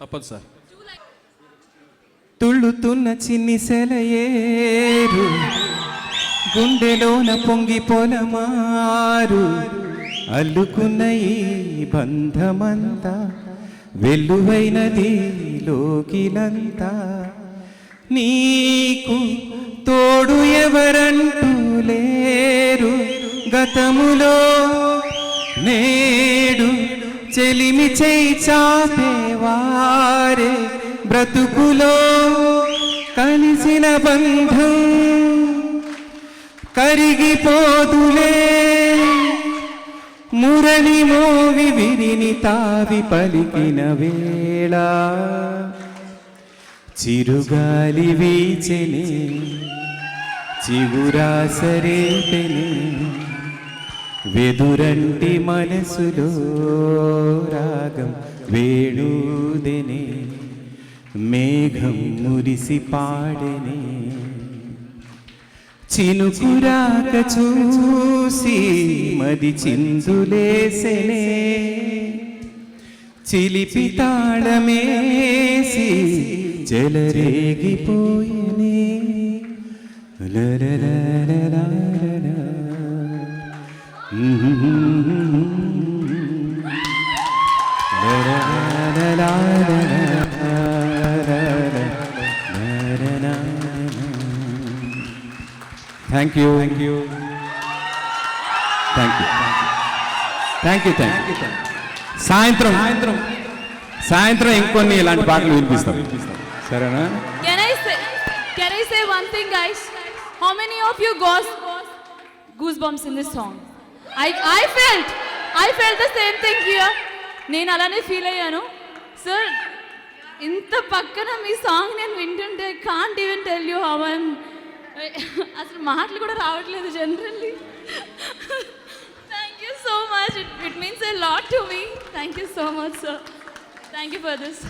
తప్పదు సార్. తుళ్ళుతున్న చిన్ని సెలయేరు గుండెలోన పొంగి పొలమారు అల్లుకున్న ఈ బంధమంతా వెల్లువైనది లోకిలంతా. నీకు తోడు ఎవరంటూ లేరు గతములో, నేడు చెలిమి చేయి చాపేవారే బ్రతుకులో. కలిసిన బంధం కరిగిపోదులే, మురళి మోవి విరిని తావి పలికిన వేళ. చిరుగాలి వీచెనే చిగురాసరేపెనే వెదురంటి మనసులో రాగం వేణుదెనే. మేఘం మురిసి పాడెనే చినుకురాక చూసి మది చిందులేసెనే. చిలిపి తాళమేసి చెలరేగిపోయినే. లలలలలలల. Thank you, thank you, thank you, thank you, thank you. సాయంత్రం సాయంత్రం ఇంకొన్ని ఇలాంటి పాటలు వినిపిస్తాం, సరేనా? Can I say one thing, guys? How many of you got goosebumps in this song? I felt the same thing here. నేను అలానే feel అయ్యాను sir. ఇంత పక్కన మీ సాంగ్ నేను వింటుంటే can't even tell you how I'm. అసలు మాటలు కూడా రావట్లేదు generally. Thank you so much. It means a lot to me. Thank you so much sir. Thank you for this.